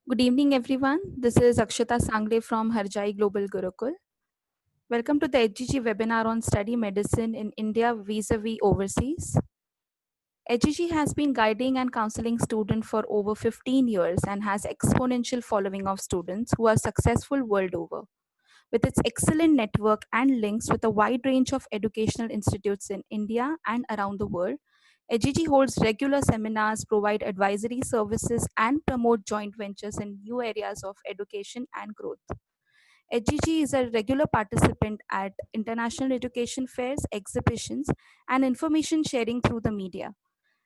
Good evening, everyone. This is Akshata Sangle from Harjai Global Gurukul. Welcome to the HGG webinar on study medicine in India vis-a-vis overseas. HGG has been guiding and counseling students for over 15 years and has exponential following of students who are successful world over. With its excellent network and links with a wide range of educational institutes in India and around the world, HGG holds regular seminars, provide advisory services, and promote joint ventures in new areas of education and growth. HGG is a regular participant at international education fairs, exhibitions, and information sharing through the media.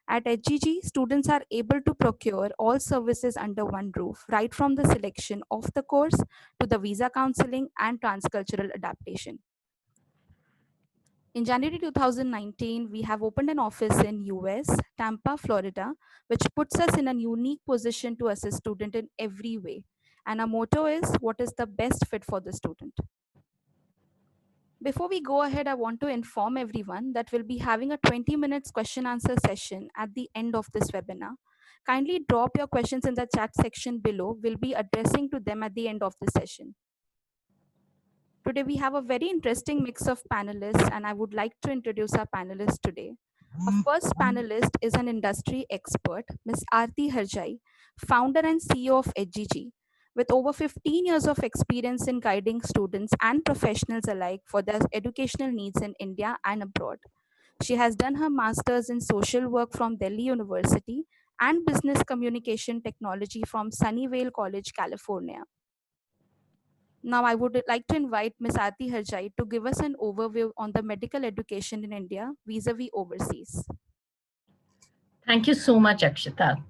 At HGG, students are able to procure all services under one roof, right from the selection of the course to the visa counseling and transcultural adaptation. In January 2019, we have opened an office in US, Tampa, Florida, which puts us in a unique position to assist student in every way. And our motto is, what is the best fit for the student? Before we go ahead, I want to inform everyone that we'll be having a 20 minutes question answer session at the end of this webinar. Kindly drop your questions in the chat section below. We'll be addressing to them at the end of the session. Today we have a very interesting mix of panelists, and I would like to introduce our panelists today. Our first panelist is an industry expert, Ms. Aarti Harjai, founder and CEO of HGG, with over 15 years of experience in guiding students and professionals alike for their educational needs in India and abroad. She has done her master's in social work from Delhi University and business communication technology from Sunnyvale College, California. Now, I would like to invite Ms. Aarti Harjai to give us an overview on the medical education in India vis-a-vis overseas. Thank you so much, Akshita.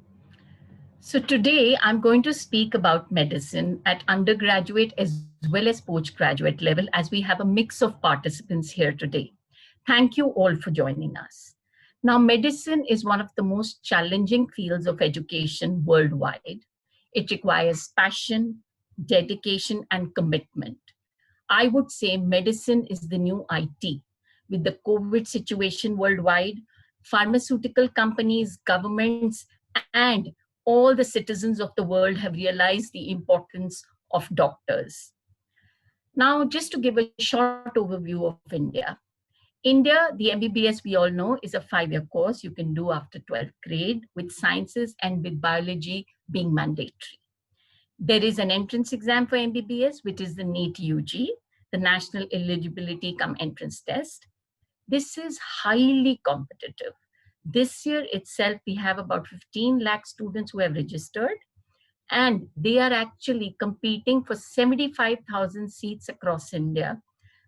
So today I'm going to speak about medicine at undergraduate as well as postgraduate level, as we have a mix of participants here today. Thank you all for joining us. Now, medicine is one of the most challenging fields of education worldwide. It requires passion, dedication, and commitment. I would say medicine is the new IT. With the COVID situation worldwide, pharmaceutical companies, governments, and all the citizens of the world have realized the importance of doctors. Now, just to give a short overview of India. India, the MBBS, we all know, is a 5-year course you can do after 12th grade with sciences and with biology being mandatory. There is an entrance exam for MBBS, which is the NEET UG, the National Eligibility Cum Entrance Test. This is highly competitive. This year itself, we have about 15 lakh students who have registered, and they are actually competing for 75,000 seats across India.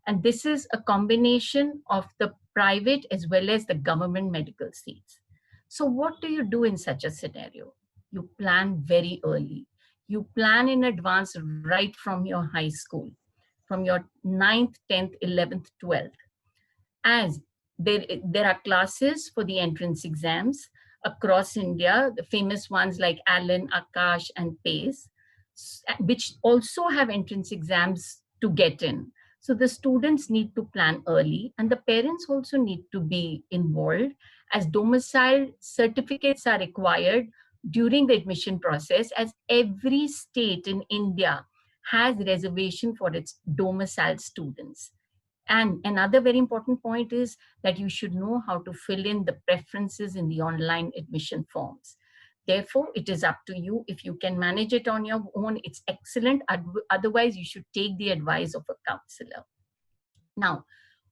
And this is a combination of the private as well as the government medical seats. So what do you do in such a scenario? You plan very early. You plan in advance right from your high school, from your 9th, 10th, 11th, 12th. As there are classes for the entrance exams across India, the famous ones like Allen, Akash, and PACE, which also have entrance exams to get in. So the students need to plan early, and the parents also need to be involved, as domicile certificates are required during the admission process, as every state in India has reservation for its domicile students. And another very important point is that you should know how to fill in the preferences in the online admission forms. Therefore, it is up to you. If you can manage it on your own, it's excellent. Otherwise, you should take the advice of a counselor. Now,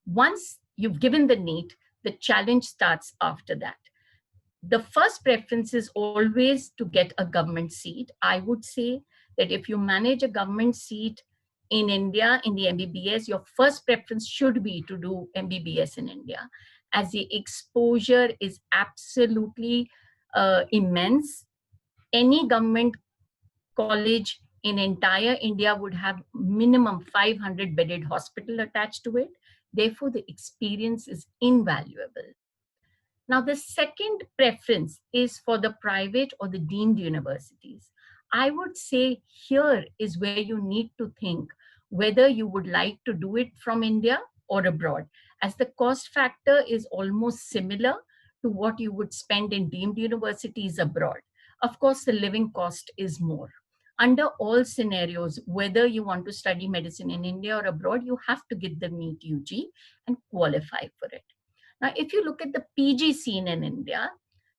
once you've given the NEET, the challenge starts after that. The first preference is always to get a government seat. I would say that if you manage a government seat in India in the MBBS, your first preference should be to do MBBS in India, as the exposure is absolutely immense. Any government college in entire India would have minimum 500 bedded hospital attached to it. Therefore, the experience is invaluable. Now, the second preference is for the private or the deemed universities. I would say here is where you need to think whether you would like to do it from India or abroad, as the cost factor is almost similar to what you would spend in deemed universities abroad. Of course, the living cost is more. under all scenarios, whether you want to study medicine in India or abroad, you have to get the NEET UG and qualify for it. Now, if you look at the PG scene in India,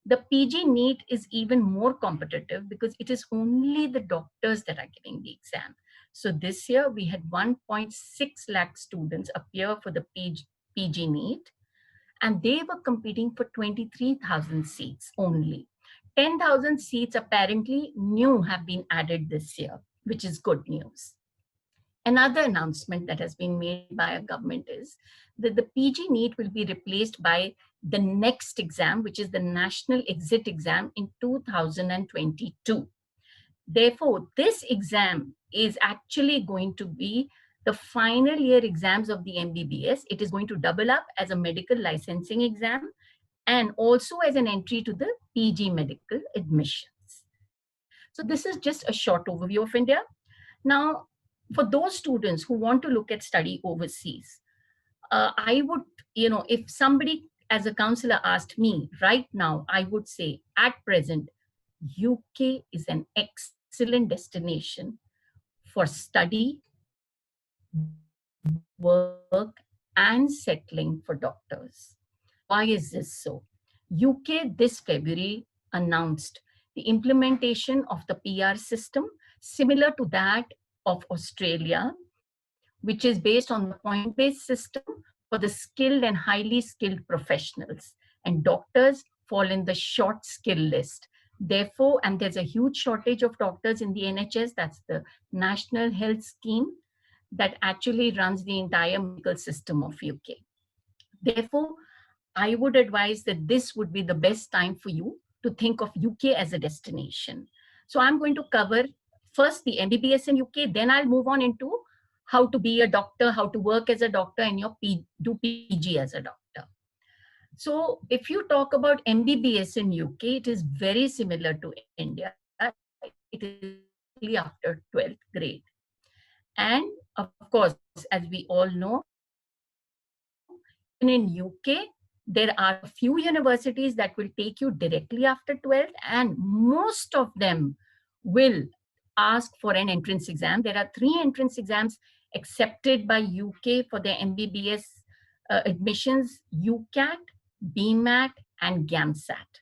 the PG NEET is even more competitive because it is only the doctors that are giving the exam. So this year we had 1.6 lakh students appear for the PG NEET, and they were competing for 23,000 seats only. 10,000 seats apparently new have been added this year, which is good news. Another announcement that has been made by a government is that the PG NEET will be replaced by the next exam, which is the National Exit Exam in 2022. Therefore, this exam is actually going to be the final year exams of the MBBS. It is going to double up as a medical licensing exam and also as an entry to the PG medical admissions. So this is just a short overview of India. Now, for those students who want to look at study overseas, I would, if somebody as a counselor asked me right now, I would say at present, UK is an excellent destination for study, work, and settling for doctors. Why is this so? UK this February announced the implementation of the PR system similar to that of Australia, which is based on the point-based system for the skilled and highly skilled professionals. And doctors fall in the short skill list. Therefore, and there's a huge shortage of doctors in the NHS, that's the National Health Scheme that actually runs the entire medical system of UK. Therefore, I would advise that this would be the best time for you to think of UK as a destination. So I'm going to cover first the MBBS in UK, then I'll move on into how to be a doctor, how to work as a doctor, and do PG as a doctor. So if you talk about MBBS in UK, it is very similar to India. It is directly after 12th grade. And of course, as we all know, even in UK, there are a few universities that will take you directly after 12th, and most of them will ask for an entrance exam. There are 3 entrance exams accepted by UK for their MBBS admissions: UCAT, BMAT, and GAMSAT.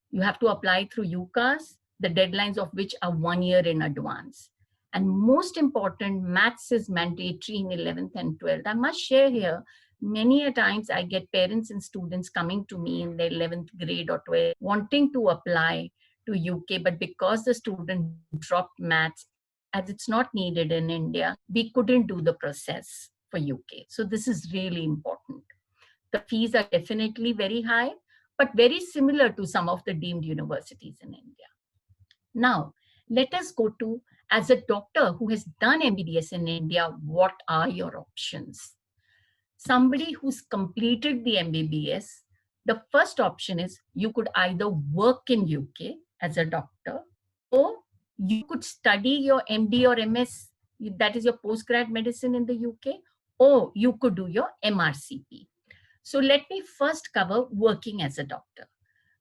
You have to apply through UCAS, the deadlines of which are 1 year in advance. And most important, maths is mandatory in 11th and 12th. I must share here, many a times I get parents and students coming to me in their 11th grade or 12th wanting to apply to UK, but because the student dropped maths, as it's not needed in India, we couldn't do the process for UK. So this is really important. The fees are definitely very high, but very similar to some of the deemed universities in India. Now, let us go to, as a doctor who has done MBBS in India, what are your options? Somebody who's completed the MBBS, the first option is you could either work in UK as a doctor, or you could study your MD or MS, that is your postgrad medicine in the UK, or you could do your MRCP. So let me first cover working as a doctor.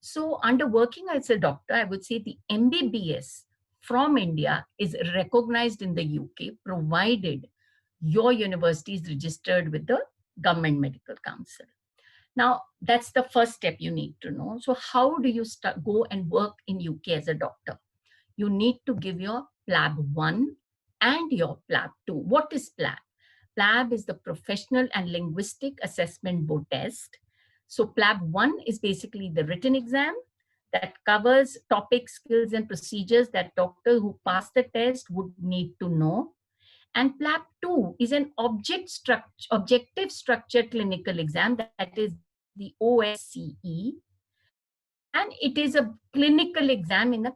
So under working as a doctor, I would say the MBBS from India is recognized in the UK, provided your university is registered with the Government Medical Council. Now, that's the first step you need to know. So how do you go and work in UK as a doctor? You need to give your PLAB 1 and your PLAB 2. What is PLAB? PLAB is the Professional and Linguistic Assessment Board test. So PLAB 1 is basically the written exam that covers topics, skills, and procedures that doctors who pass the test would need to know. And PLAB 2 is an objective structured clinical exam, that is the OSCE. And it is a clinical exam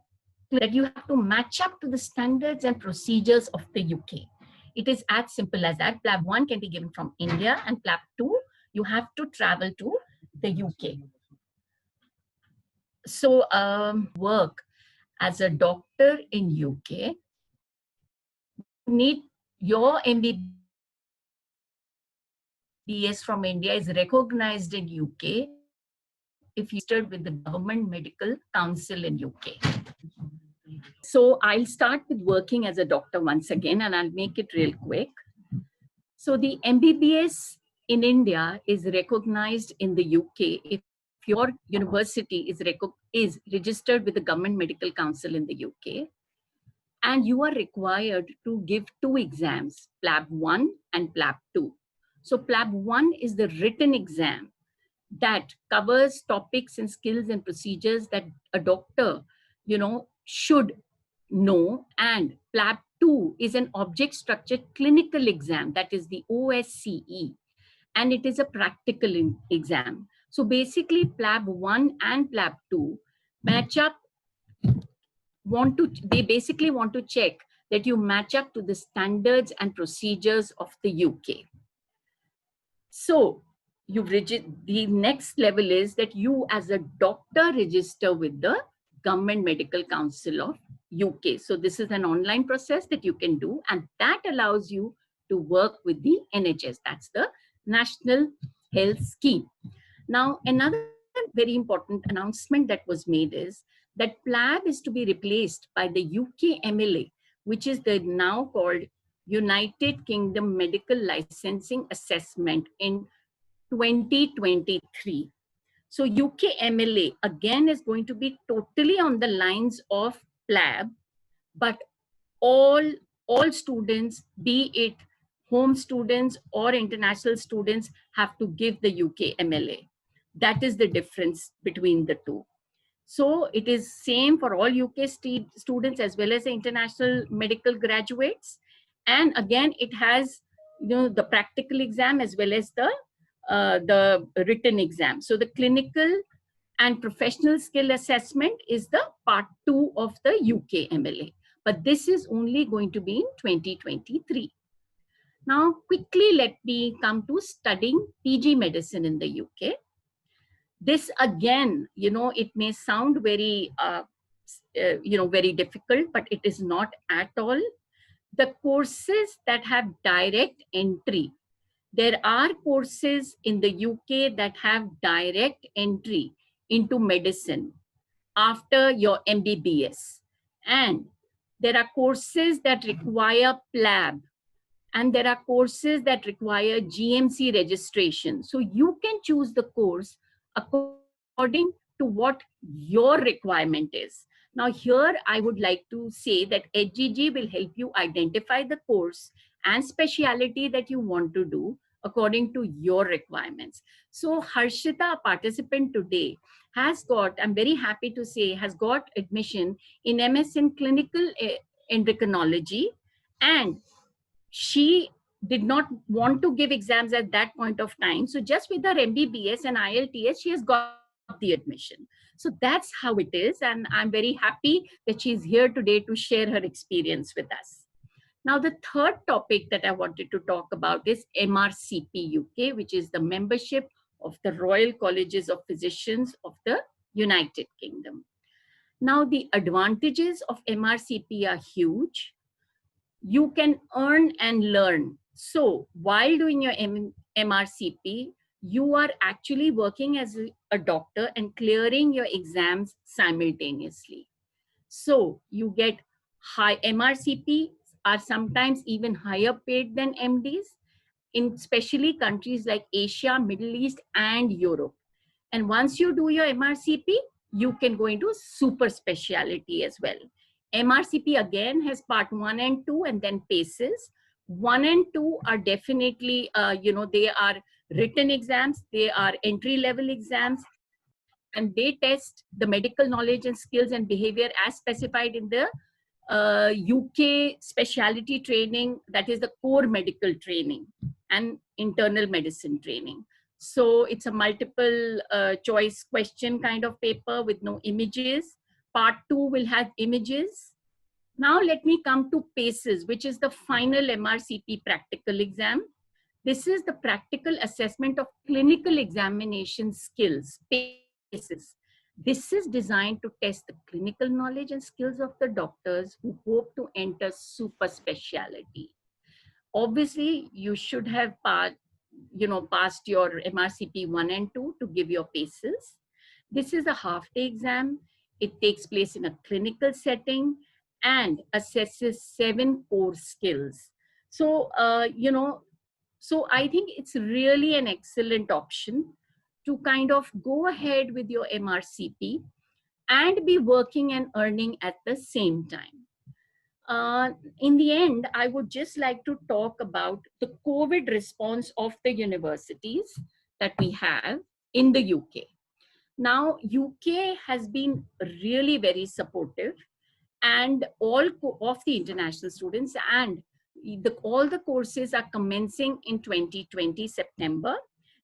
that you have to match up to the standards and procedures of the UK. It is as simple as that. PLAB 1 can be given from India, and PLAB 2, you have to travel to the UK. So work as a doctor in UK, you need your MBBS from India is recognized in UK if you registered with the Government Medical Council in UK. So I'll start with working as a doctor once again, and I'll make it real quick. So the MBBS in India is recognized in the UK if your university is registered with the Government Medical Council in the UK, and you are required to give two exams, PLAB 1 and PLAB 2. So PLAB 1 is the written exam that covers topics and skills and procedures that a doctor, should know. And PLAB 2 is an object structured clinical exam, that is the OSCE, and it is a practical exam. So basically, PLAB 1 and PLAB 2 match up, they basically want to check that you match up to the standards and procedures of the UK. So the next level is that you as a doctor register with the Government Medical Council of UK. So this is an online process that you can do, and that allows you to work with the NHS. That's the National Health Scheme. Now, another very important announcement that was made is that PLAB is to be replaced by the UK MLA, which is the now called United Kingdom Medical Licensing Assessment in 2023. So UK MLA again is going to be totally on the lines of PLAB, but all students, be it home students or international students, have to give the UK MLA. That is the difference between the two. So it is same for all UK students as well as the international medical graduates. And again, it has the practical exam as well as the written exam. So the clinical and professional skill assessment is the part 2 of the UK MLA. But this is only going to be in 2023. Now, quickly, let me come to studying PG medicine in the UK. This again, it may sound very, very difficult, but it is not at all. The courses that have direct entry, there are courses in the UK that have direct entry into medicine after your MBBS. And there are courses that require PLAB, and there are courses that require GMC registration. So you can choose the course according to what your requirement is. Now here I would like to say that HGG will help you identify the course and speciality that you want to do according to your requirements. So Harshita, a participant today, has got, I'm very happy to say, has got admission in MS in clinical endocrinology, and she did not want to give exams at that point of time. So just with her MBBS and IELTS, she has got the admission. So that's how it is. And I'm very happy that she's here today to share her experience with us. Now, the third topic that I wanted to talk about is MRCP UK, which is the membership of the Royal Colleges of Physicians of the United Kingdom. Now, the advantages of MRCP are huge. You can earn and learn. So while doing your MRCP, you are actually working as a doctor and clearing your exams simultaneously. So you get high MRCP are sometimes even higher paid than MDs in especially countries like Asia, Middle East, and Europe. And once you do your MRCP, you can go into super specialty as well. MRCP again has part 1 and 2 and then PACES. 1 and 2 are definitely, they are written exams, they are entry-level exams, and they test the medical knowledge and skills and behavior as specified in the UK specialty training, that is the core medical training and internal medicine training. So it's a multiple choice question kind of paper with no images. Part 2 will have images. Now let me come to PACES, which is the final MRCP practical exam. This is the practical assessment of clinical examination skills, PACES. This is designed to test the clinical knowledge and skills of the doctors who hope to enter super specialty. Obviously, you should have passed your MRCP 1 and 2 to give your PACES. This is a half-day exam. It takes place in a clinical setting and assesses 7 core skills. So, so I think it's really an excellent option to kind of go ahead with your MRCP and be working and earning at the same time. In the end, I would just like to talk about the COVID response of the universities that we have in the UK. Now, UK has been really very supportive, and of the international students, and all the courses are commencing in 2020 September.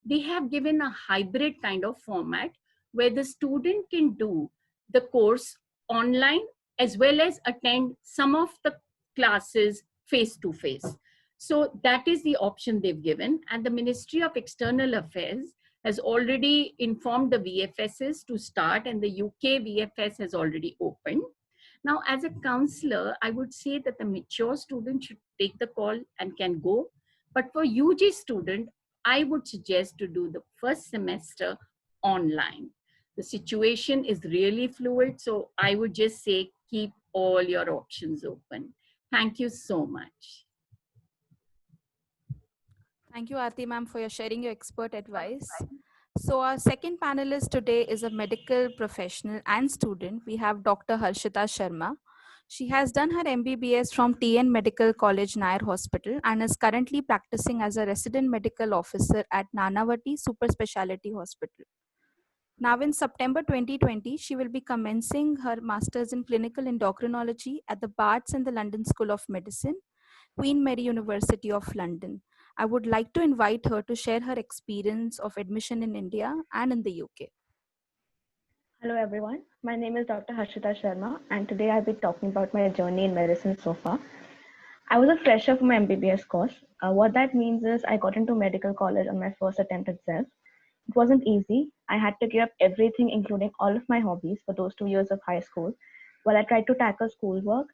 They have given a hybrid kind of format where the student can do the course online as well as attend some of the classes face to face. So that is the option they've given, and the Ministry of External Affairs has already informed the VFSs to start, and the UK VFS has already opened. Now, as a counselor, I would say that the mature student should take the call and can go. But for UG student, I would suggest to do the first semester online. The situation is really fluid, so I would just say keep all your options open. Thank you so much. Thank you, Aarti ma'am, for your sharing your expert advice. So our second panelist today is a medical professional and student. We have Dr. Harshita Sharma. She has done her MBBS from TN Medical College, Nair Hospital, and is currently practicing as a resident medical officer at Nanavati Super Speciality Hospital. Now, in September 2020, she will be commencing her master's in clinical endocrinology at the Barts and the London School of Medicine, Queen Mary University of London. I would like to invite her to share her experience of admission in India and in the UK. Hello everyone, my name is Dr. Harshita Sharma, and today I'll be talking about my journey in medicine so far. I was a fresher for my MBBS course. What that means is I got into medical college on my first attempt itself. It wasn't easy. I had to give up everything, including all of my hobbies, for those 2 years of high school, while I tried to tackle schoolwork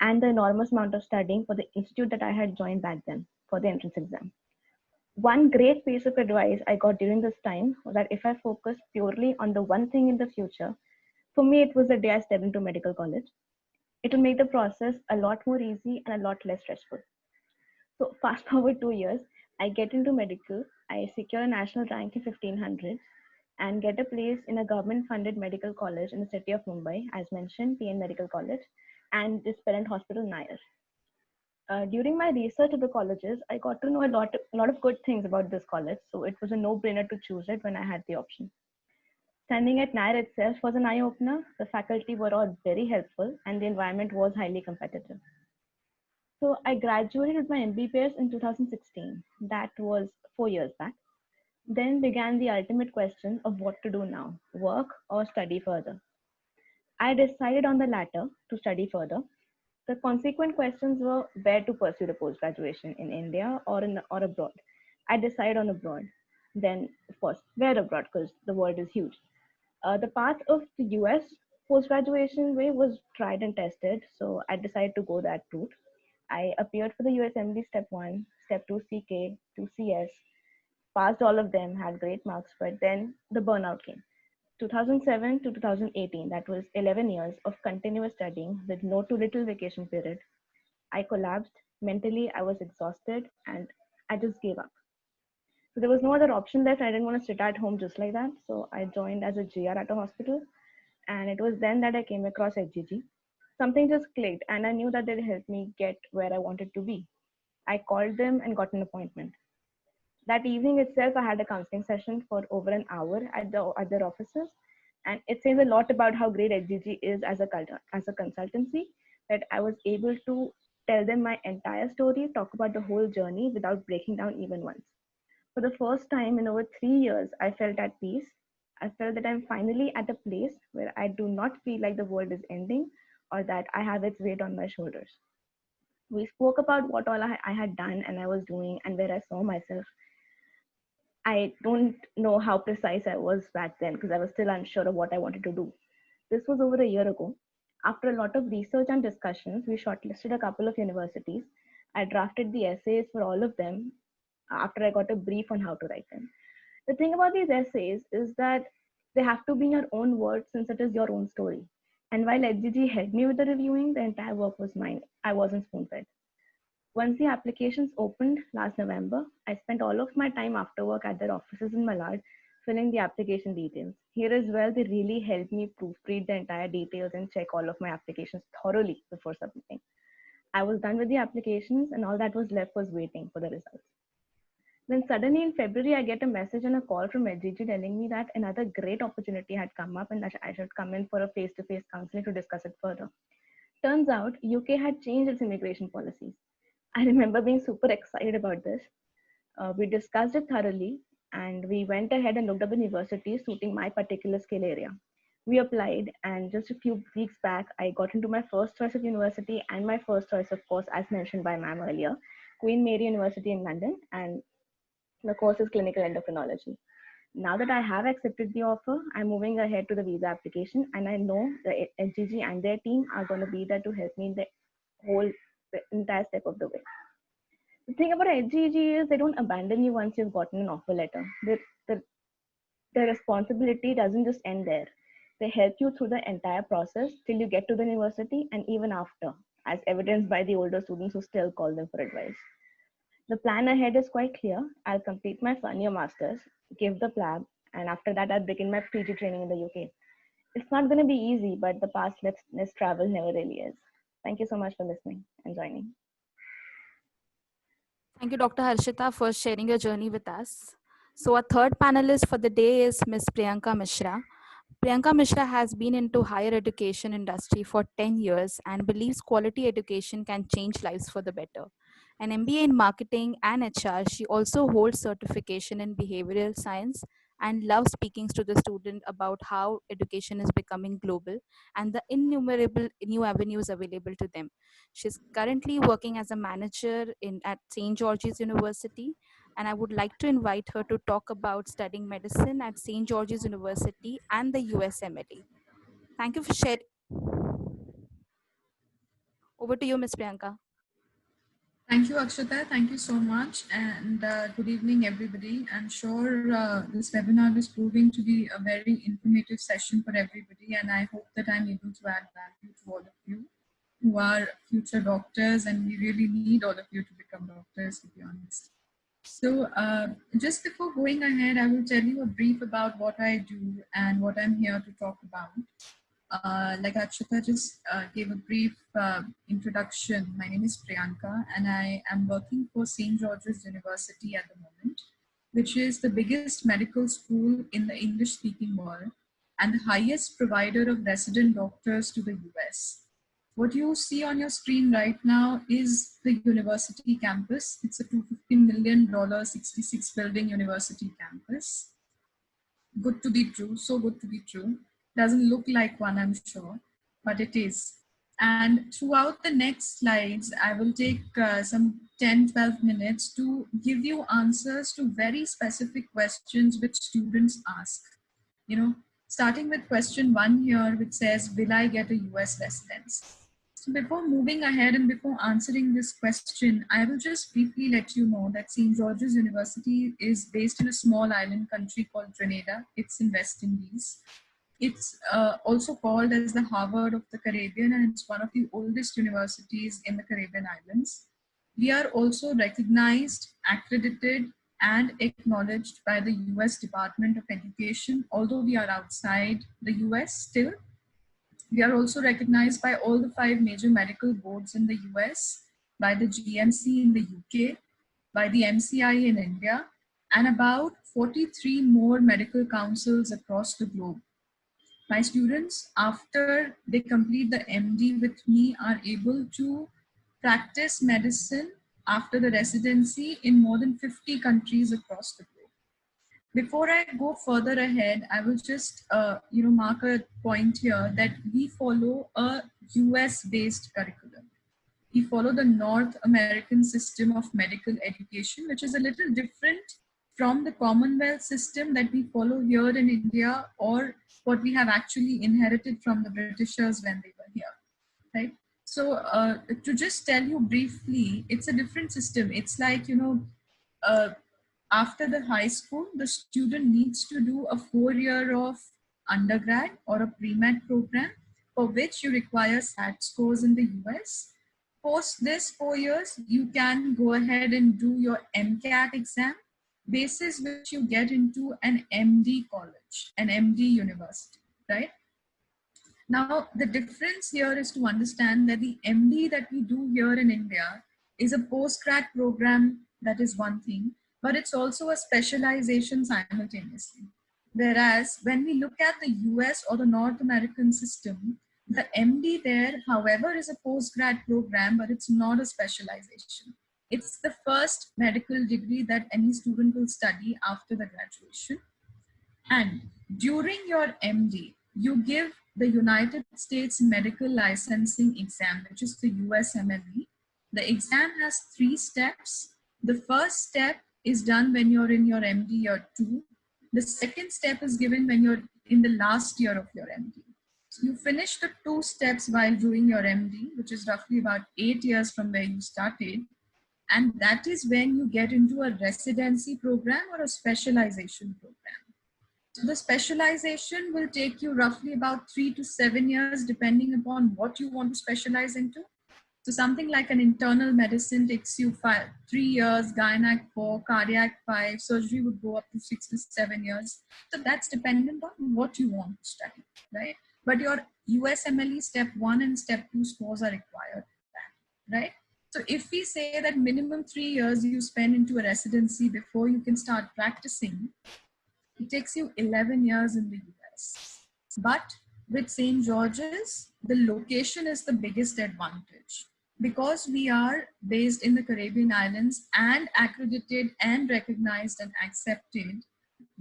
and the enormous amount of studying for the institute that I had joined back then for the entrance exam. One great piece of advice I got during this time was that if I focus purely on the one thing in the future, for me, it was the day I stepped into medical college. It will make the process a lot more easy and a lot less stressful. So, fast forward 2 years, I get into medical, I secure a national rank in 1500 and get a place in a government funded medical college in the city of Mumbai, as mentioned, TN Medical College, and this parent hospital, Nair. During my research at the colleges, I got to know a lot of good things about this college, so it was a no-brainer to choose it when I had the option. Standing at Nair itself was an eye-opener. The faculty were all very helpful, and the environment was highly competitive. So I graduated with my MBBS in 2016. That was 4 years back. Then began the ultimate question of what to do now, work or study further. I decided on the latter, to study further. The consequent questions were where to pursue the post graduation, in India or abroad. I decided on abroad. Then, of course, where abroad, because the world is huge. The path of the US post graduation way was tried and tested, so I decided to go that route. I appeared for the USMD Step 1, Step 2 CK, 2 CS, passed all of them, had great marks, but then the burnout came. 2007 to 2018, that was 11 years of continuous studying with no too little vacation period. I collapsed. Mentally, I was exhausted and I just gave up. So there was no other option left. I didn't want to sit at home just like that. So I joined as a GR at a hospital. And it was then that I came across HGG. Something just clicked and I knew that they'd help me get where I wanted to be. I called them and got an appointment. That evening itself, I had a counseling session for over an hour at their offices. And it says a lot about how great HGG is as a consultancy, that I was able to tell them my entire story, talk about the whole journey without breaking down even once. For the first time in over 3 years, I felt at peace. I felt that I'm finally at a place where I do not feel like the world is ending or that I have its weight on my shoulders. We spoke about what all I had done and I was doing and where I saw myself. I don't know how precise I was back then because I was still unsure of what I wanted to do. This was over a year ago. After a lot of research and discussions, we shortlisted a couple of universities. I drafted the essays for all of them after I got a brief on how to write them. The thing about these essays is that they have to be in your own words since it is your own story. And while HGG helped me with the reviewing, the entire work was mine. I wasn't spoon-fed. Once the applications opened last November, I spent all of my time after work at their offices in Malad filling the application details. Here as well, they really helped me proofread the entire details and check all of my applications thoroughly before submitting. I was done with the applications, and all that was left was waiting for the results. Then suddenly in February, I get a message and a call from HGG telling me that another great opportunity had come up and that I should come in for a face-to-face counseling to discuss it further. Turns out UK had changed its immigration policies. I remember being super excited about this. We discussed it thoroughly and we went ahead and looked up the universities suiting my particular skill area. We applied, and just a few weeks back, I got into my first choice of university and my first choice, of course, as mentioned by ma'am earlier, Queen Mary University in London, and the course is clinical endocrinology. Now that I have accepted the offer, I'm moving ahead to the visa application, and I know the HGG and their team are going to be there to help me in the entire step of the way. The thing about HGG is they don't abandon you once you've gotten an offer letter. The responsibility doesn't just end there. They help you through the entire process till you get to the university and even after, as evidenced by the older students who still call them for advice. The plan ahead is quite clear. I'll complete my one-year master's, give the PLAB, and after that, I'll begin my PG training in the UK. It's not going to be easy, but the path less travel never really is. Thank you so much for listening and joining. Thank you, Dr. Harshita, for sharing your journey with us. So our third panelist for the day is Ms. Priyanka Mishra. Priyanka Mishra has been into higher education industry for 10 years and believes quality education can change lives for the better. An MBA in marketing and HR, she also holds certification in behavioral science and loves speaking to the student about how education is becoming global and the innumerable new avenues available to them. She's currently working as a manager at St. George's University, and I would like to invite her to talk about studying medicine at St. George's University and the USMLE. Thank you for sharing. Over to you, Ms. Priyanka. Thank you, Akshata. Thank you so much. And good evening, everybody. I'm sure this webinar is proving to be a very informative session for everybody. And I hope that I'm able to add value to all of you who are future doctors. And we really need all of you to become doctors, to be honest. So just before going ahead, I will tell you a brief about what I do and what I'm here to talk about. Like Akshita just gave a brief introduction, my name is Priyanka and I am working for St. George's University at the moment, which is the biggest medical school in the English-speaking world and the highest provider of resident doctors to the US. What you see on your screen right now is the university campus. It's a $250 million, 66 building university campus. Good to be true, so good to be true. Doesn't look like one, I'm sure, but it is. And throughout the next slides, I will take some 10-12 minutes to give you answers to very specific questions which students ask. You know, starting with question 1 here, which says, will I get a US residence? So before moving ahead and before answering this question, I will just briefly let you know that St. George's University is based in a small island country called Grenada. It's in West Indies. It's also called as the Harvard of the Caribbean, and it's one of the oldest universities in the Caribbean islands. We are also recognized, accredited, and acknowledged by the US Department of Education, although we are outside the US still. We are also recognized by all the 5 major medical boards in the US, by the GMC in the UK, by the MCI in India, and about 43 more medical councils across the globe. My students, after they complete the MD with me, are able to practice medicine after the residency in more than 50 countries across the globe. Before I go further ahead, I will just mark a point here that we follow a US-based curriculum. We follow the North American system of medical education, which is a little different from the Commonwealth system that we follow here in India, or what we have actually inherited from the Britishers when they were here, right? So to just tell you briefly, it's a different system. It's like, after the high school, the student needs to do a 4 year of undergrad or a pre-med program, for which you require SAT scores in the US. Post this 4 years, you can go ahead and do your MCAT exam, basis which you get into an MD college, an MD university, right? Now, the difference here is to understand that the MD that we do here in India is a postgrad program, that is one thing, but it's also a specialization simultaneously. Whereas when we look at the US or the North American system, the MD there, however, is a postgrad program, but it's not a specialization. It's the first medical degree that any student will study after the graduation. And during your MD, you give the United States Medical Licensing Exam, which is the USMLE. The exam has 3 steps. The first step is done when you're in your MD year 2. The second step is given when you're in the last year of your MD. So you finish the 2 steps while doing your MD, which is roughly about 8 years from where you started. And that is when you get into a residency program or a specialization program. So the specialization will take you roughly about 3 to 7 years, depending upon what you want to specialize into. So something like an internal medicine takes you 3 years, gynec 4, cardiac 5, surgery would go up to 6 to 7 years. So that's dependent on what you want to study, right? But your USMLE step 1 and step 2 scores are required, right? So if we say that minimum 3 years you spend into a residency before you can start practicing, it takes you 11 years in the US. But with St. George's, the location is the biggest advantage. Because we are based in the Caribbean islands and accredited and recognized and accepted,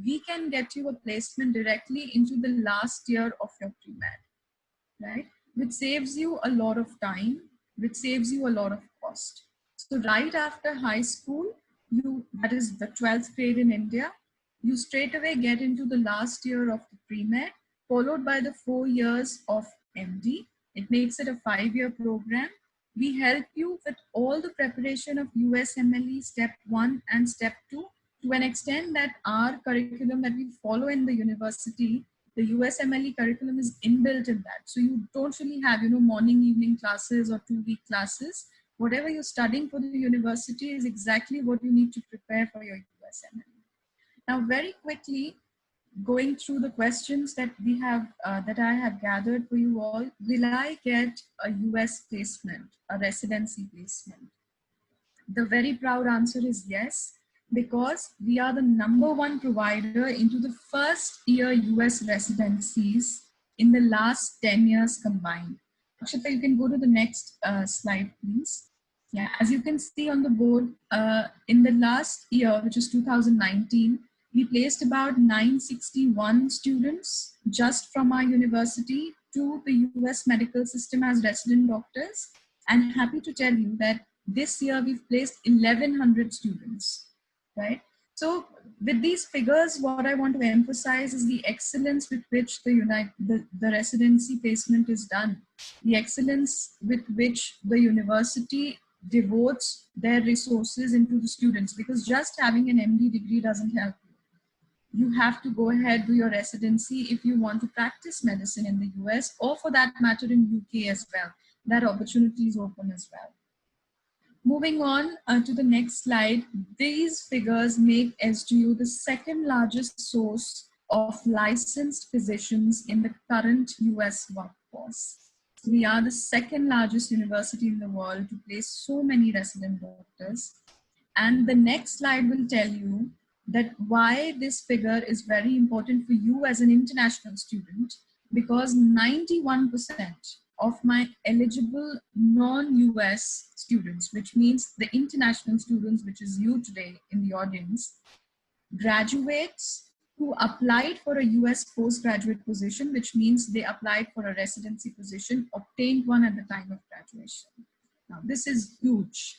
we can get you a placement directly into the last year of your pre-med, right? Which saves you a lot of time, which saves you a lot of cost. So right after high school, that is the 12th grade in India, you straight away get into the last year of the pre-med, followed by the 4 years of MD. It makes it a 5-year program. We help you with all the preparation of USMLE step 1 and step 2 to an extent that our curriculum that we follow in the university, the USMLE curriculum is inbuilt in that. So you don't really have, morning, evening classes or 2-week classes. Whatever you're studying for the university is exactly what you need to prepare for your USMLE. Now, very quickly, going through the questions that we have, that I have gathered for you all, will I get a US placement, a residency placement? The very proud answer is yes, because we are the #1 provider into the first year US residencies in the last 10 years combined. Akshita, you can go to the next slide, please. Yeah, as you can see on the board, in the last year, which is 2019, we placed about 961 students just from our university to the US medical system as resident doctors. And happy to tell you that this year we've placed 1,100 students, right? So with these figures, what I want to emphasize is the excellence with which the residency placement is done, the excellence with which the university devotes their resources into the students, because just having an MD degree doesn't help you. You have to go ahead, do your residency if you want to practice medicine in the US, or for that matter in UK as well. That opportunity is open as well. Moving on to the next slide, these figures make SGU the second largest source of licensed physicians in the current US workforce. We are the second largest university in the world to place so many resident doctors. And the next slide will tell you that why this figure is very important for you as an international student, because 91% of my eligible non-US students, which means the international students, which is you today in the audience, graduates who applied for a US postgraduate position, which means they applied for a residency position, obtained one at the time of graduation. Now, this is huge.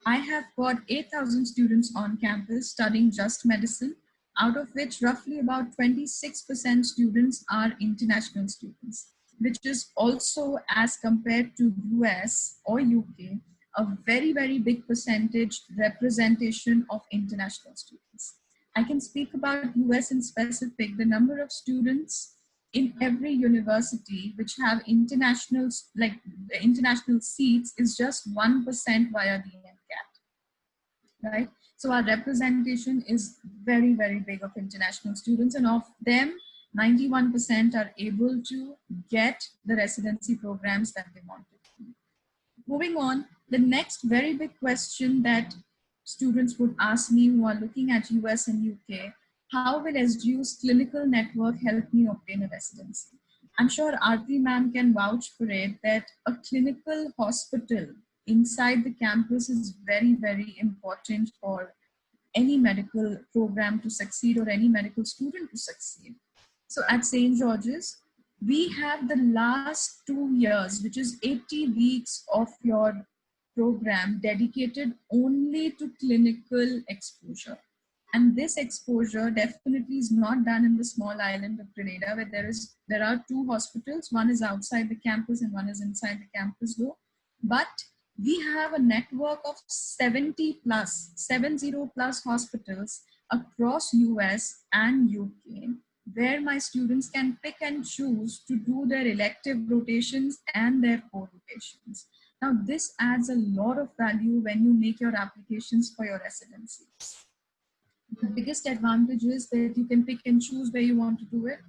I have got 8,000 students on campus studying just medicine, out of which roughly about 26% students are international students, which is also, as compared to US or UK, a very, very big percentage representation of international students. I can speak about US in specific. The number of students in every university which have international, like the international seats is just 1% via the MCAT, right? So our representation is very, very big of international students, and of them, 91% are able to get the residency programs that they wanted. Moving on, the next very big question that students would ask me who are looking at US and UK, how will SGU's clinical network help me obtain a residency? I'm sure Aarti ma'am can vouch for it that a clinical hospital inside the campus is very, very important for any medical program to succeed or any medical student to succeed. So at St. George's, we have the last 2 years, which is 80 weeks of your program dedicated only to clinical exposure. And this exposure definitely is not done in the small island of Grenada, where there are 2 hospitals. One is outside the campus and one is inside the campus though. But we have a network of 70 plus hospitals across US and UK, where my students can pick and choose to do their elective rotations and their core rotations. Now, this adds a lot of value when you make your applications for your residency. The biggest advantage is that you can pick and choose where you want to do it.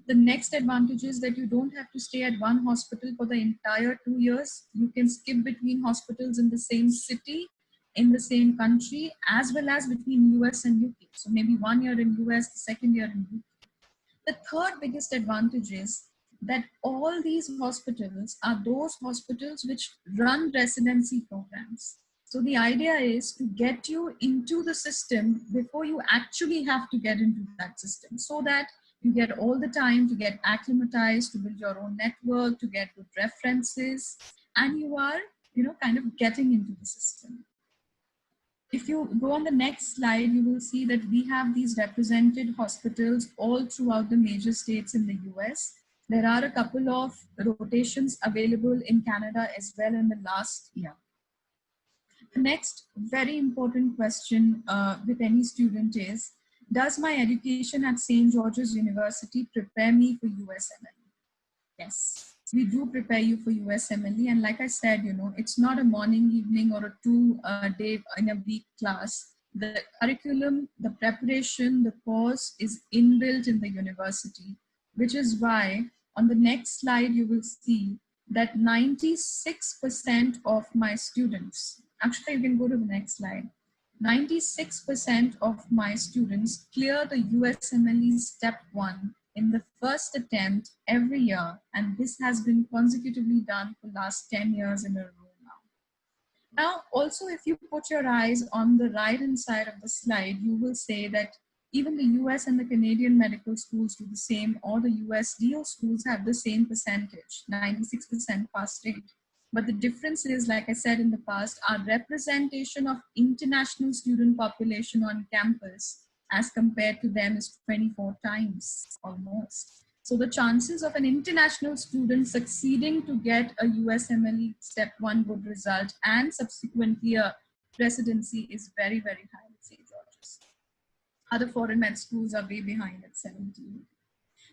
The next advantage is that you don't have to stay at one hospital for the entire 2 years. You can skip between hospitals in the same city, in the same country, as well as between US and UK. So maybe 1 year in US, the second year in UK. The third biggest advantage is that all these hospitals are those hospitals which run residency programs. So the idea is to get you into the system before you actually have to get into that system, so that you get all the time to get acclimatized, to build your own network, to get good references, and you are, kind of getting into the system. If you go on the next slide, you will see that we have these represented hospitals all throughout the major states in the US. There are a couple of rotations available in Canada as well in the last year. The next very important question with any student is, does my education at St. George's University prepare me for USMLE? Yes, we do prepare you for USMLE. And like I said, it's not a morning, evening, or a 2-day in a week class. The curriculum, the preparation, the course is inbuilt in the university, which is why on the next slide, you will see that 96% of my students, actually you can go to the next slide, 96% of my students clear the USMLE Step 1 in the first attempt every year, and this has been consecutively done for the last 10 years in a row now. Now, also, if you put your eyes on the right-hand side of the slide, you will say that even the US and the Canadian medical schools do the same, or the US DO schools have the same percentage, 96% pass rate. But the difference is, like I said in the past, our representation of international student population on campus as compared to them is 24 times almost. So the chances of an international student succeeding to get a USMLE Step 1 good result and subsequently a residency is very, very high at St. George's. Other foreign med schools are way behind at 17.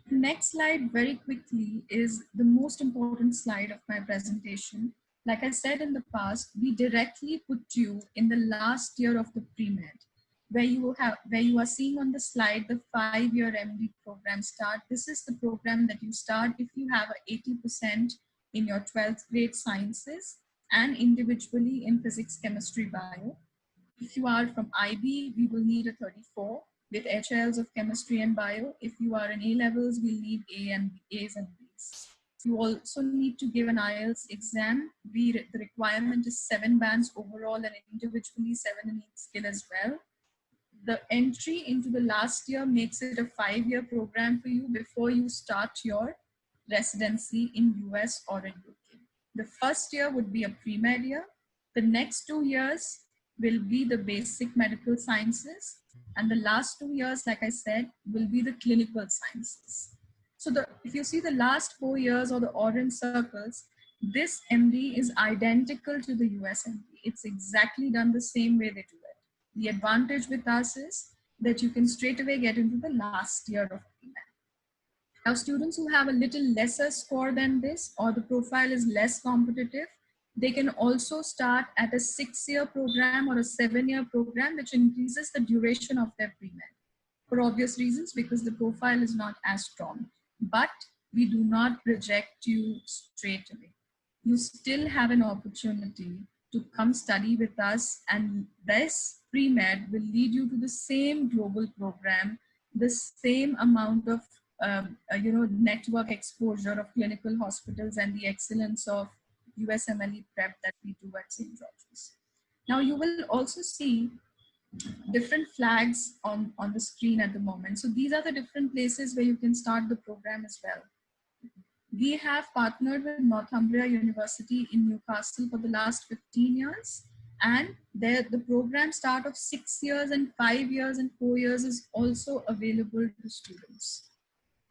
The next slide very quickly is the most important slide of my presentation. Like I said in the past, we directly put you in the last year of the pre-med, where you are seeing on the slide the 5-year MD program start. This is the program that you start if you have a 80% in your 12th grade sciences and individually in physics, chemistry, bio. If you are from IB, we will need a 34 with HLs of chemistry and bio. If you are in A levels, we'll need A's and B's. You also need to give an IELTS exam. The requirement is 7 bands overall and individually 7 in each skill as well. The entry into the last year makes it a 5-year program for you before you start your residency in US or in UK. The first year would be a pre-med year. The next 2 years will be the basic medical sciences. And the last 2 years, like I said, will be the clinical sciences. So if you see the last 4 years or the orange circles, this MD is identical to the US MD. It's exactly done the same way they do it. The advantage with us is that you can straight away get into the last year of pre-med. Now, students who have a little lesser score than this, or the profile is less competitive, they can also start at a 6-year program or a 7-year program, which increases the duration of their pre-med, for obvious reasons, because the profile is not as strong. But we do not reject you straight away. You still have an opportunity to come study with us, and this pre-med will lead you to the same global program, the same amount of network exposure of clinical hospitals and the excellence of USMLE prep that we do at St. George's. Now you will also see different flags on the screen at the moment. So these are the different places where you can start the program as well. We have partnered with Northumbria University in Newcastle for the last 15 years. And the program start of 6 years and 5 years and 4 years is also available to students.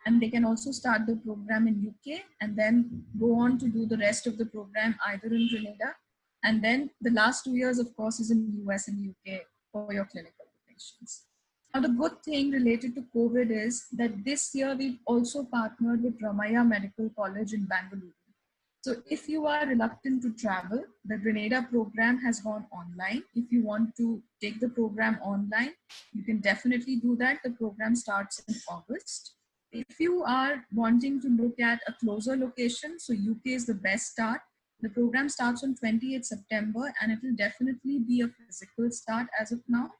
And they can also start the program in UK and then go on to do the rest of the program either in Grenada. And then the last 2 years, of course, is in US and UK for your clinical rotations. Now, the good thing related to COVID is that this year we've also partnered with Ramaiah Medical College in Bangalore. So if you are reluctant to travel, the Grenada program has gone online. If you want to take the program online, you can definitely do that. The program starts in August. If you are wanting to look at a closer location, so UK is the best start. The program starts on 28th September and it will definitely be a physical start as of now.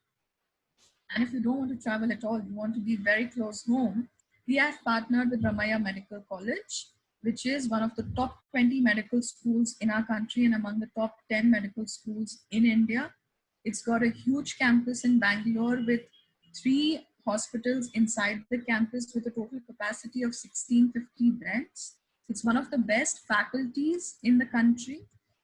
And if you don't want to travel at all, you want to be very close home, we have partnered with Ramaiah Medical College, which is one of the top 20 medical schools in our country and among the top 10 medical schools in India. It's got a huge campus in Bangalore with 3 hospitals inside the campus with a total capacity of 1650 beds. It's one of the best faculties in the country,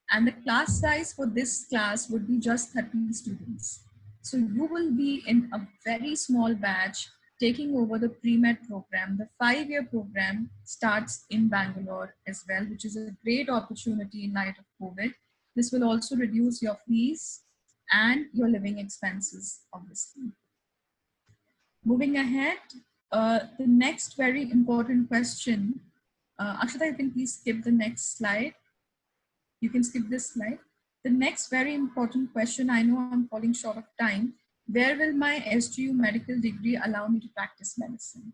and the class size for this class would be just 30 students. So you will be in a very small batch taking over the pre-med program. The 5-year program starts in Bangalore as well, which is a great opportunity in light of COVID. This will also reduce your fees and your living expenses, obviously. Moving ahead, the next very important question, Akshata, you can please skip the next slide. You can skip this slide. The next very important question, I know I'm falling short of time, where will my SGU medical degree allow me to practice medicine?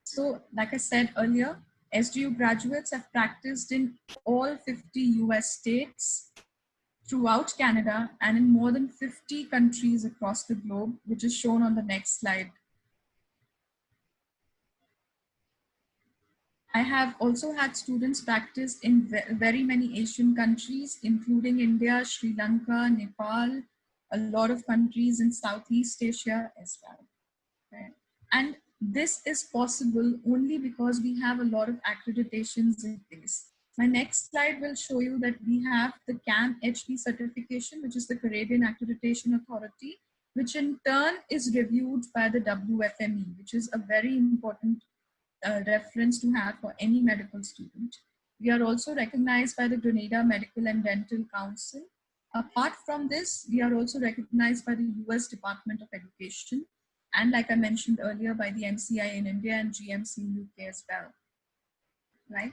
So like I said earlier, SGU graduates have practiced in all 50 US states, throughout Canada, and in more than 50 countries across the globe, which is shown on the next slide. I have also had students practice in very many Asian countries, including India, Sri Lanka, Nepal, a lot of countries in Southeast Asia as well. Okay. And this is possible only because we have a lot of accreditations in place. My next slide will show you that we have the CAM-HP certification, which is the Caribbean Accreditation Authority, which in turn is reviewed by the WFME, which is a very important reference to have for any medical student. We are also recognized by the Grenada Medical and Dental Council. Apart from this, we are also recognized by the US Department of Education, and like I mentioned earlier, by the NCI in India and GMC in UK as well, right?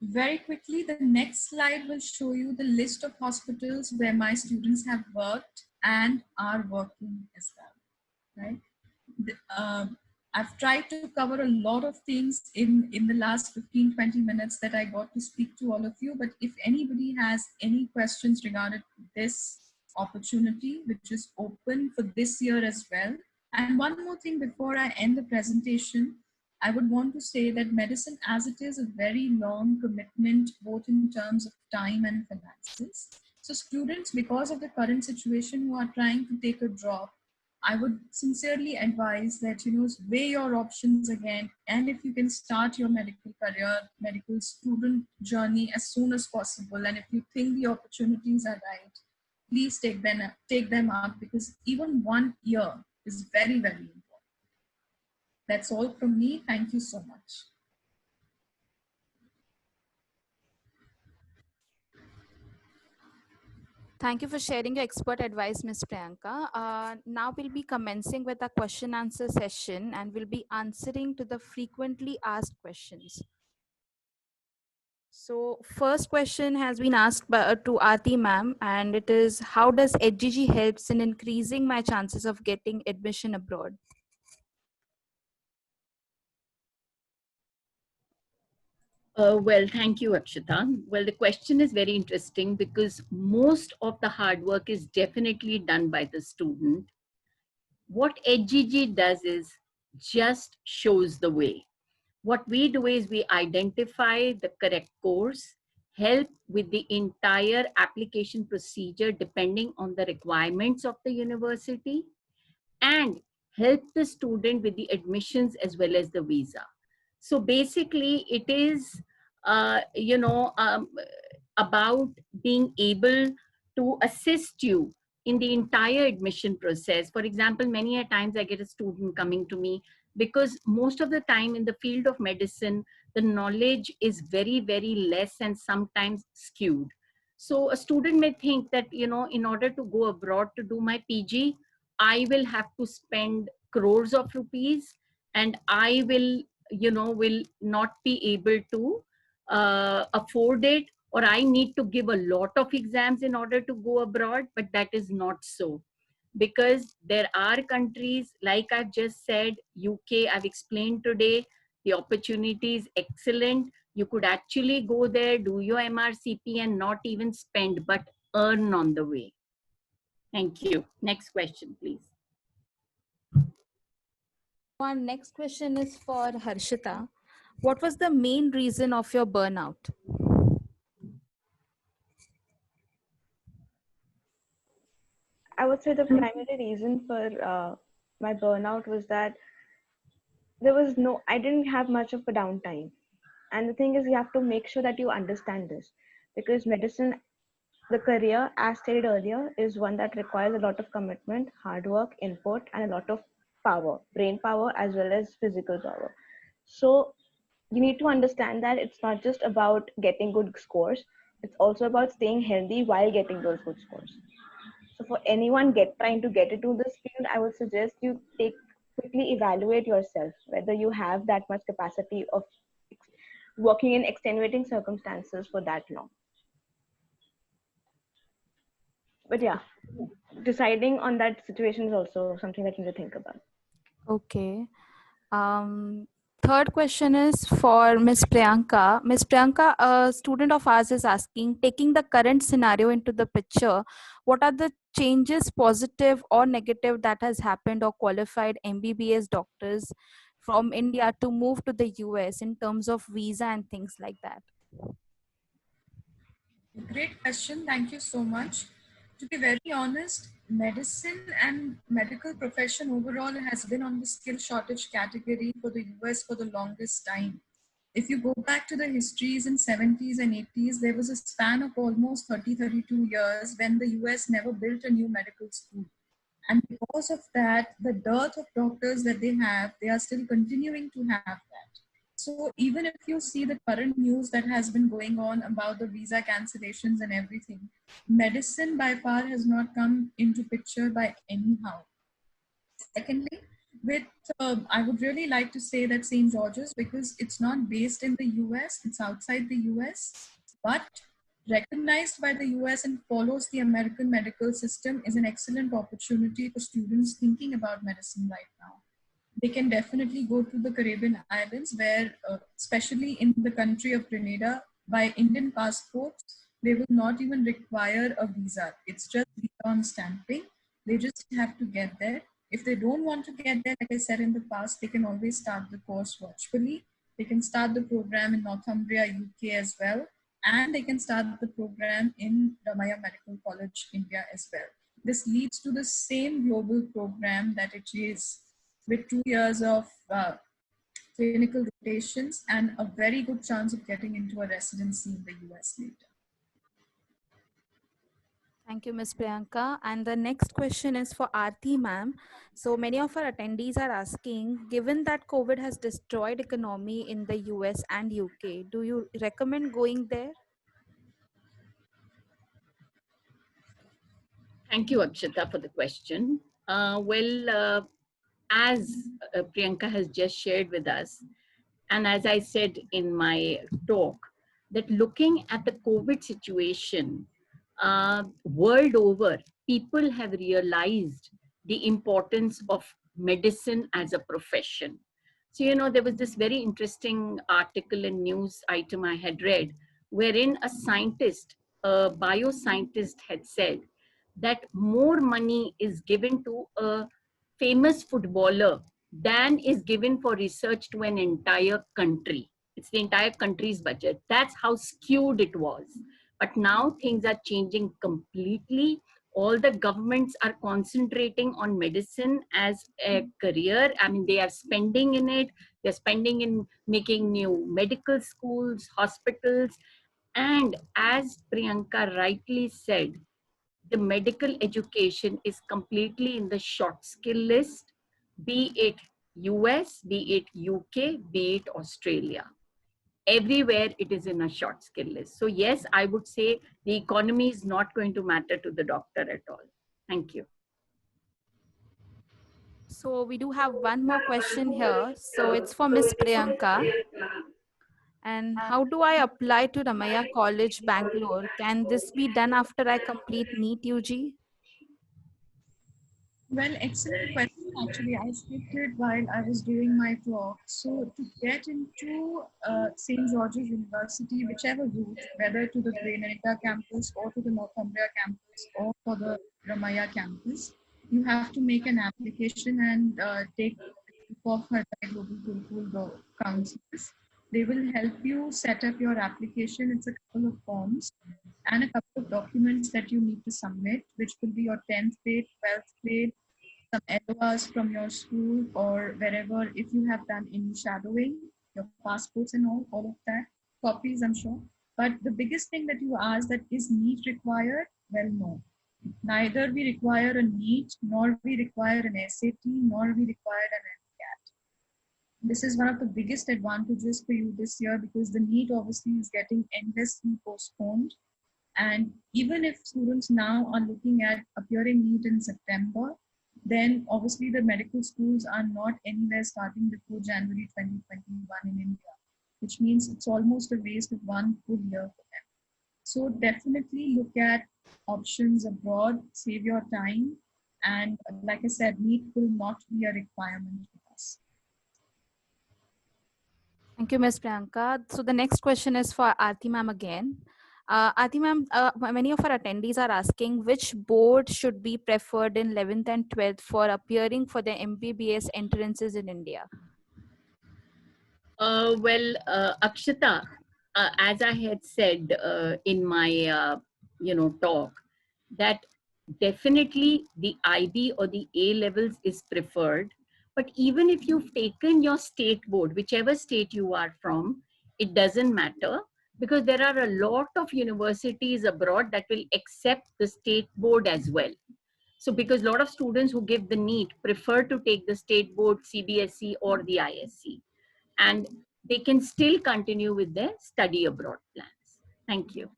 Very quickly, the next slide will show you the list of hospitals where my students have worked and are working as well, right? I've tried to cover a lot of things in the last 15-20 minutes that I got to speak to all of you, but if anybody has any questions regarding this opportunity, which is open for this year as well. And one more thing before I end the presentation, I would want to say that medicine as it is a very long commitment, both in terms of time and finances. So students, because of the current situation, who are trying to take a drop, I would sincerely advise that, weigh your options again. And if you can start your medical career, medical student journey as soon as possible, and if you think the opportunities are right, please take them up, because even 1 year is very, very important. That's all from me. Thank you so much. Thank you for sharing your expert advice, Ms. Priyanka. Now we'll be commencing with a question answer session and we'll be answering to the frequently asked questions. So first question has been asked to Aarti ma'am, and it is, how does HGG helps in increasing my chances of getting admission abroad? Well, thank you, Akshita. Well, the question is very interesting because most of the hard work is definitely done by the student. What HGG does is just shows the way. What we do is we identify the correct course, help with the entire application procedure depending on the requirements of the university, and help the student with the admissions as well as the visa. So basically, it is, about being able to assist you in the entire admission process. For example, many a times I get a student coming to me because most of the time in the field of medicine, the knowledge is very, very less and sometimes skewed. So a student may think that, in order to go abroad to do my PG, I will have to spend crores of rupees, and I will not be able to afford it, or I need to give a lot of exams in order to go abroad. But that is not so, because there are countries, like I've just said, UK, I've explained today, the opportunity is excellent. You could actually go there, do your MRCP, and not even spend, but earn on the way. Thank you. Next question, please. Our next question is for Harshita. What was the main reason of your burnout? I would say the primary reason for my burnout was that I didn't have much of a downtime. And the thing is, you have to make sure that you understand this, because medicine, the career, as stated earlier, is one that requires a lot of commitment, hard work, input, and a lot of power, brain power, as well as physical power. So you need to understand that it's not just about getting good scores, it's also about staying healthy while getting those good scores. So for anyone trying to get into this field, I would suggest you quickly evaluate yourself whether you have that much capacity of working in extenuating circumstances for that long. But yeah, deciding on that situation is also something that you need to think about. Okay. Third question is for Ms. Priyanka. Ms. Priyanka, a student of ours is asking, taking the current scenario into the picture, what are the changes, positive or negative, that has happened or qualified MBBS doctors from India to move to the US in terms of visa and things like that? Great question. Thank you so much. To be very honest, medicine and medical profession overall has been on the skill shortage category for the US for the longest time. If you go back to the histories in 70s and 80s, there was a span of almost 32 years when the US never built a new medical school. And because of that, the dearth of doctors that they are still continuing to have that. So even if you see the current news that has been going on about the visa cancellations and everything, medicine by far has not come into picture by anyhow. Secondly, with I would really like to say that St. George's, because it's not based in the US, it's outside the US, but recognized by the US and follows the American medical system, is an excellent opportunity for students thinking about medicine right now. They can definitely go to the Caribbean islands where, especially in the country of Grenada, by Indian passports, they will not even require a visa. It's just visa on stamping. They just have to get there. If they don't want to get there, like I said in the past, they can always start the course virtually. They can start the program in Northumbria, UK as well. And they can start the program in Ramaya Medical College, India as well. This leads to the same global program that it is, with 2 years of clinical rotations and a very good chance of getting into a residency in the US later. Thank you, Ms. Priyanka. And the next question is for Aarti ma'am. So many of our attendees are asking, given that COVID has destroyed economy in the US and UK, do you recommend going there? Thank you, Akshita, for the question. As Priyanka has just shared with us, and as I said in my talk, that looking at the COVID situation world over, people have realized the importance of medicine as a profession. So, there was this very interesting article and news item I had read wherein a bioscientist had said that more money is given to a famous footballer than is given for research to an entire country. It's the entire country's budget. That's how skewed it was. But now things are changing completely. All the governments are concentrating on medicine as a career. I mean, they are spending in it. They're spending in making new medical schools, hospitals. And as Priyanka rightly said, the medical education is completely in the short skill list, be it US, be it UK, be it Australia. Everywhere it is in a short skill list. So yes, I would say the economy is not going to matter to the doctor at all. Thank you. So we do have one more question here. So it's for Miss Priyanka. And how do I apply to Ramaya College, Bangalore? Can this be done after I complete NEET UG? Well, excellent question. Actually, I skipped it while I was doing my talk. So, to get into St. George's University, whichever route, whether to the Grenada campus or to the Northumbria campus or for the Ramaya campus, you have to make an application and take of Harvard Global Gurukul counselors. They will help you set up your application. It's a couple of forms and a couple of documents that you need to submit, which will be your 10th grade, 12th grade, some LORs from your school or wherever, if you have done any shadowing, your passports and all of that, copies, I'm sure. But the biggest thing that you ask, that is NEET required? Well, no. Neither we require a NEET, nor we require an SAT, nor we require an MCAT. This is one of the biggest advantages for you this year, because the NEET obviously is getting endlessly postponed. And even if students now are looking at appearing NEET in September, then obviously the medical schools are not anywhere starting before January 2021 in India, which means it's almost a waste of one full year for them. So definitely look at options abroad, save your time. And like I said, NEET will not be a requirement for us. Thank you, Ms. Priyanka. So the next question is for Aarti ma'am again. Aarti ma'am, many of our attendees are asking which board should be preferred in 11th and 12th for appearing for the MBBS entrances in India? Akshita, as I had said in my talk, that definitely the IB or the A levels is preferred. But even if you've taken your state board, whichever state you are from, it doesn't matter, because there are a lot of universities abroad that will accept the state board as well. So because a lot of students who give the NEET prefer to take the state board, CBSE or the ISC, and they can still continue with their study abroad plans. Thank you.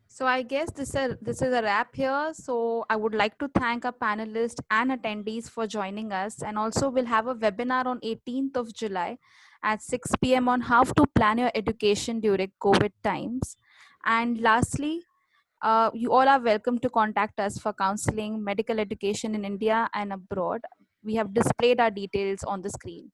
So I guess this is a wrap here. So I would like to thank our panelists and attendees for joining us. And also we'll have a webinar on 18th of July at 6 p.m. on how to plan your education during COVID times. And lastly, you all are welcome to contact us for counseling, medical education in India and abroad. We have displayed our details on the screen.